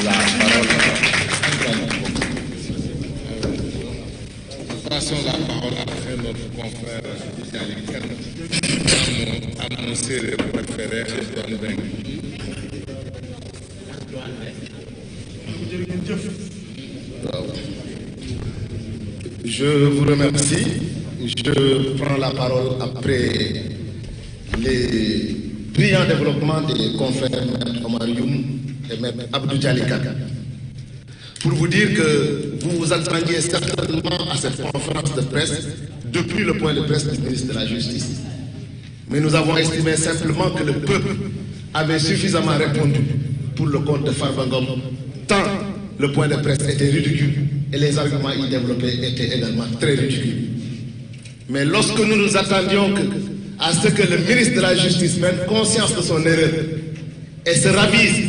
la parole. Nous passons la parole à notre confrère Didier Kane, à mon séeréer préféré, Antoine Beng. Je vous remercie. Je prends la parole après les brillants développements des confrères M. Omar Youm et M. Abdou Djalika. Pour vous dire que vous vous attendiez certainement à cette conférence de presse depuis le point de presse du ministre de la Justice. Mais nous avons estimé simplement que le peuple avait suffisamment répondu pour le compte de Farba Ngom, tant le point de presse était ridicule et les arguments y développés étaient également très ridicules. Mais lorsque nous nous attendions à ce que le ministre de la Justice prenne conscience de son erreur et se ravise,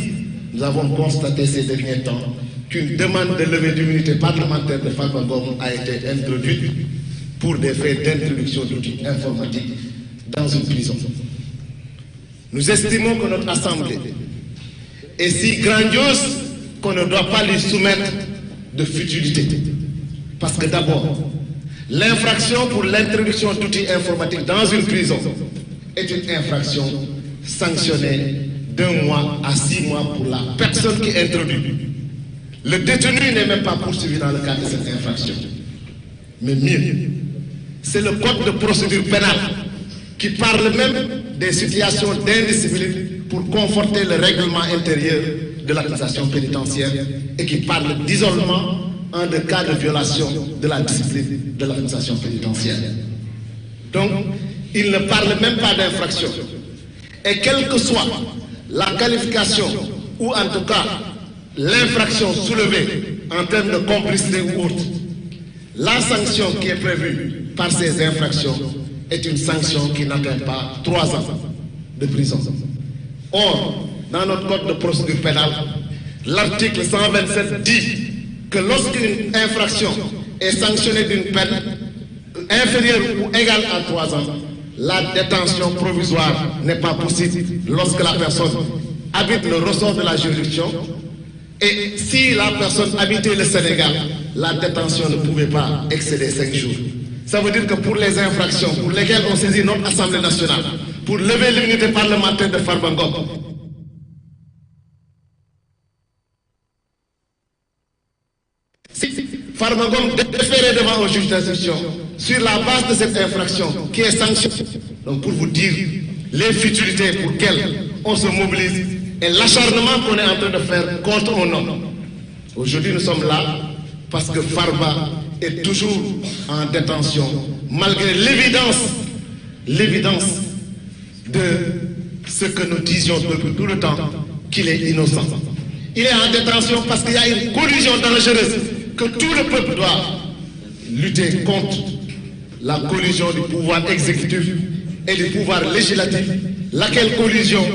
nous avons constaté ces derniers temps qu'une demande de levée d'immunité parlementaire de Farba Ngom a été introduite pour des faits d'introduction d'outils informatiques dans une prison. Nous estimons que notre Assemblée est si grandiose qu'on ne doit pas lui soumettre de futilité. Parce que d'abord, l'infraction pour l'introduction d'outils informatiques dans une prison est une infraction sanctionnée d'1 mois à 6 mois pour la personne qui introduit. Le détenu n'est même pas poursuivi dans le cadre de cette infraction. Mais mieux, c'est le code de procédure pénale qui parle même des situations d'indiscipline pour conforter le règlement intérieur de l'administration pénitentiaire et qui parle d'isolement en cas de violation de la discipline de l'administration pénitentiaire. Donc, il ne parle même pas d'infraction. Et quelle que soit la qualification ou en tout cas l'infraction soulevée en termes de complicité ou autre, la sanction qui est prévue par ces infractions est une sanction qui n'atteint pas 3 ans de prison. Or, dans notre code de procédure pénale, l'article 127 dit que lorsqu'une infraction est sanctionnée d'une peine inférieure ou égale à 3 ans, la détention provisoire n'est pas possible lorsque la personne habite le ressort de la juridiction. Et si la personne habitait le Sénégal, la détention ne pouvait pas excéder 5 jours. Ça veut dire que pour les infractions pour lesquelles on saisit notre Assemblée nationale, pour lever l'immunité parlementaire de Farba Ngom, si Farba Ngom déférait devant un juge d'instruction sur la base de cette infraction qui est sanctionnée, donc pour vous dire les futilités pour lesquelles on se mobilise et l'acharnement qu'on est en train de faire contre un homme. Aujourd'hui, nous sommes là parce que Farba est toujours en détention, malgré l'évidence de ce que nous disions depuis tout le temps, qu'il est innocent. Il est en détention parce qu'il y a une collision dangereuse que tout le peuple doit lutter contre, la collision du pouvoir exécutif et du pouvoir législatif, laquelle collision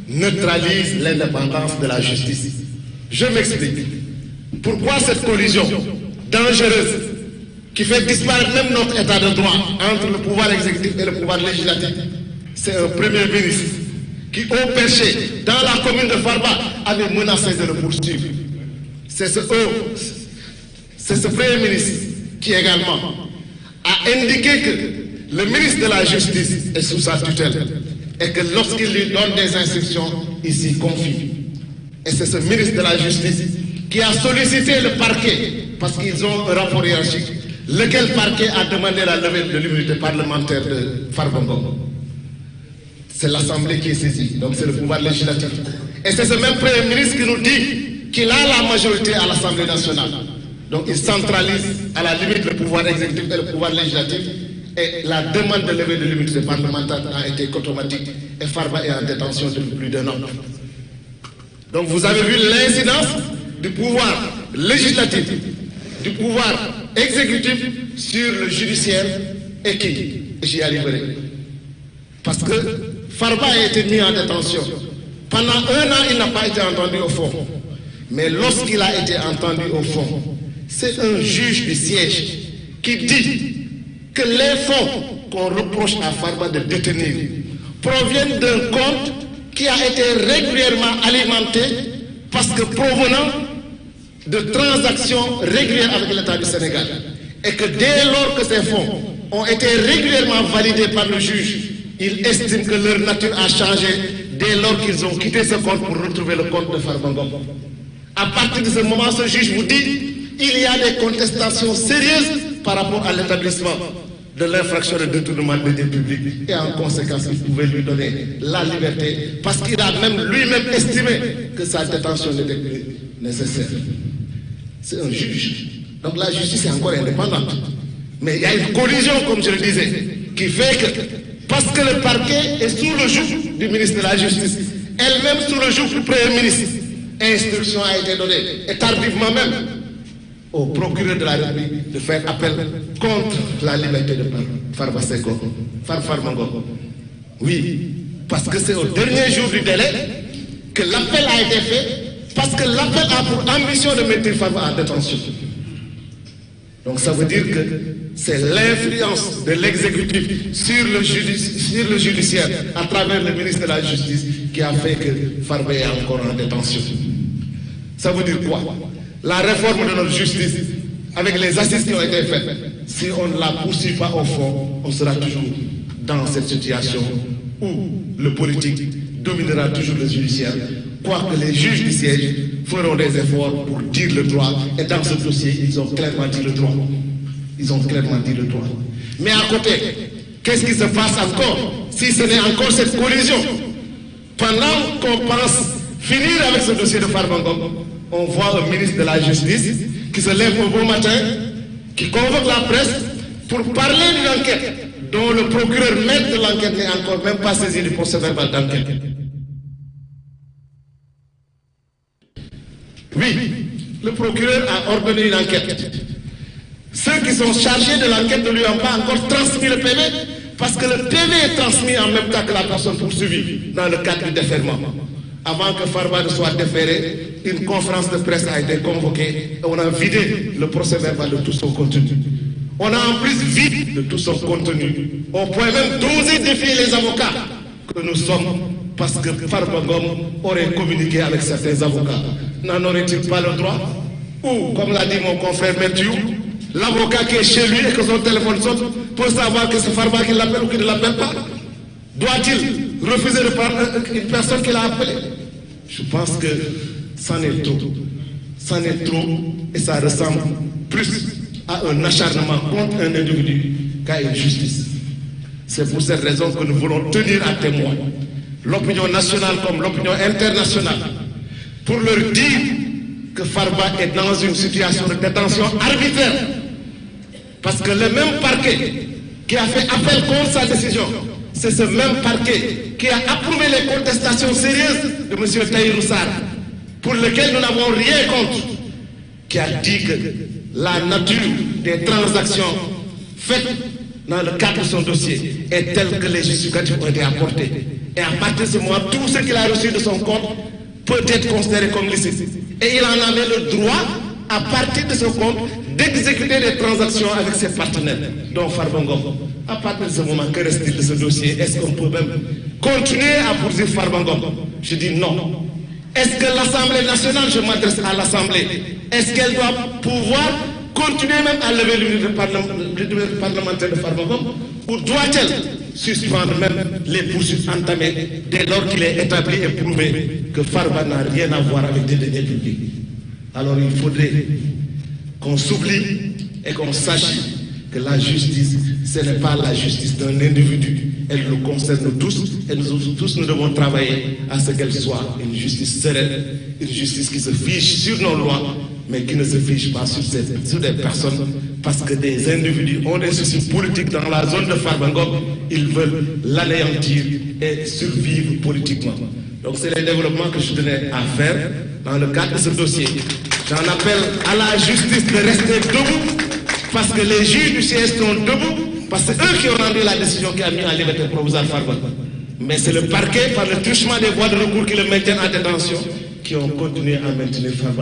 neutralise l'indépendance de la justice. Je m'explique. Pourquoi cette collision dangereuse qui fait disparaître même notre état de droit entre le pouvoir exécutif et le pouvoir législatif? C'est un premier ministre qui, au perché, dans la commune de Farba, avait menacé de le poursuivre. C'est ce premier ministre qui également a indiqué que le ministre de la Justice est sous sa tutelle et que lorsqu'il lui donne des instructions, il s'y confie. Et c'est ce ministre de la Justice qui a sollicité le parquet, parce qu'ils ont un rapport hiérarchique, lequel parquet a demandé la levée de l'immunité parlementaire de Farba Ngom. C'est l'Assemblée qui est saisie, donc c'est le pouvoir législatif. Et c'est ce même Premier ministre qui nous dit qu'il a la majorité à l'Assemblée nationale. Donc il centralise à la limite le pouvoir exécutif et le pouvoir législatif. Et la demande de levée de l'immunité parlementaire a été automatique et Farba est en détention depuis plus d'1 an. Donc vous avez vu l'incidence du pouvoir législatif, du pouvoir exécutif sur le judiciaire et qui j'y arriverai. Parce que Farba a été mis en détention. Pendant 1 an, il n'a pas été entendu au fond. Mais lorsqu'il a été entendu au fond, c'est un juge du siège qui dit que les fonds qu'on reproche à Farba de détenir proviennent d'un compte qui a été régulièrement alimenté parce que provenant de transactions régulières avec l'État du Sénégal, et que dès lors que ces fonds ont été régulièrement validés par le juge, il estime que leur nature a changé dès lors qu'ils ont quitté ce compte pour retrouver le compte de Farba Ngom. À partir de ce moment, ce juge vous dit il y a des contestations sérieuses par rapport à l'établissement de l'infraction de détournement de deniers publics, et en conséquence, il pouvait lui donner la liberté parce qu'il a même lui-même estimé que sa détention n'était plus nécessaire. C'est un juge. Donc la justice est encore indépendante. Mais il y a une collision, comme je le disais, qui fait que, parce que le parquet est sous le joug du ministre de la Justice, elle-même sous le joug du Premier ministre, instruction a été donnée, et tardivement même, au procureur de la République de faire appel contre la liberté de Farba Ngom. Oui, parce que c'est au dernier jour du délai que l'appel a été fait, parce que l'appel a pour ambition de mettre Farba en détention. Donc ça veut dire que c'est l'influence de l'exécutif sur le judiciaire à travers le ministre de la Justice qui a fait que Farba est encore en détention. Ça veut dire quoi? La réforme de notre justice, avec les assises qui ont été faites, si on ne la poursuit pas au fond, on sera toujours dans cette situation où le politique dominera toujours le judiciaire, quoique les juges du siège feront des efforts pour dire le droit, et dans ce dossier, ils ont clairement dit le droit. Ils ont clairement dit le droit. Mais à côté, qu'est-ce qui se passe encore, si ce n'est encore cette collision? Pendant qu'on pense finir avec ce dossier de Farba Ngom, on voit un ministre de la Justice qui se lève au beau matin, qui convoque la presse pour parler d'une enquête dont le procureur maître de l'enquête n'est encore même pas saisi du procès-verbal d'enquête. Oui, le procureur a ordonné une enquête. Ceux qui sont chargés de l'enquête ne lui ont pas encore transmis le PV, parce que le PV est transmis en même temps que la personne poursuivie dans le cadre du déferment. Avant que Farba ne soit déféré, une conférence de presse a été convoquée et on a vidé le procès-verbal de tout son contenu. On a en plus vidé de tout son contenu, au point même d'oser défier les avocats que nous sommes, parce que Farba Ngom aurait communiqué avec certains avocats. N'en aurait-il pas le droit? Ou, comme l'a dit mon confrère Mathieu, l'avocat qui est chez lui et que son téléphone sonne peut savoir que c'est Farba qui l'appelle ou qui ne l'appelle pas? Doit-il refuser de prendre une personne qui l'a appelé? Je pense que c'en est trop. C'en est trop et ça ressemble plus à un acharnement contre un individu qu'à une justice. C'est pour cette raison que nous voulons tenir à témoin l'opinion nationale comme l'opinion internationale pour leur dire que Farba est dans une situation de détention arbitraire. Parce que le même parquet qui a fait appel contre sa décision, c'est ce même parquet qui a approuvé les contestations sérieuses de M. Tahirou Sarr, pour lequel nous n'avons rien contre, qui a dit que la nature des transactions faites dans le cadre de son dossier est telle que les justificatifs ont été apportés. Et à partir de ce moment, tout ce qu'il a reçu de son compte peut être considéré comme licite. Et il en avait le droit, à partir de ce compte, d'exécuter des transactions avec ses partenaires, dont Farba Ngom. À partir de ce moment, que reste-t-il de ce dossier? Est-ce qu'on peut même continuer à poursuivre Farba Ngom? Je dis non. Est-ce que l'Assemblée nationale, je m'adresse à l'Assemblée, est-ce qu'elle doit pouvoir continuer même à lever l'immunité parlementaire de Farba Ngom, ou doit-elle suspendre même les poursuites entamées dès lors qu'il est établi et prouvé que Farba n'a rien à voir avec des deniers publics? Alors il faudrait qu'on s'oublie et qu'on sache que la justice, ce n'est pas la justice d'un individu. Elle nous concerne tous et nous tous nous devons travailler à ce qu'elle soit une justice sereine, une justice qui se fiche sur nos lois, mais qui ne se fiche pas sur des personnes, parce que des individus ont des soucis politiques dans la zone de Farba Ngom, ils veulent l'anéantir et survivre politiquement. Donc c'est les développements que je tenais à faire dans le cadre de ce dossier. J'en appelle à la justice de rester debout, parce que les juges du siège sont debout, parce que c'est eux qui ont rendu la décision qui a mis en liberté provisoire Farba. Mais c'est le parquet, par le truchement des voies de recours qui le maintiennent en détention, qui ont continué à maintenir Farba.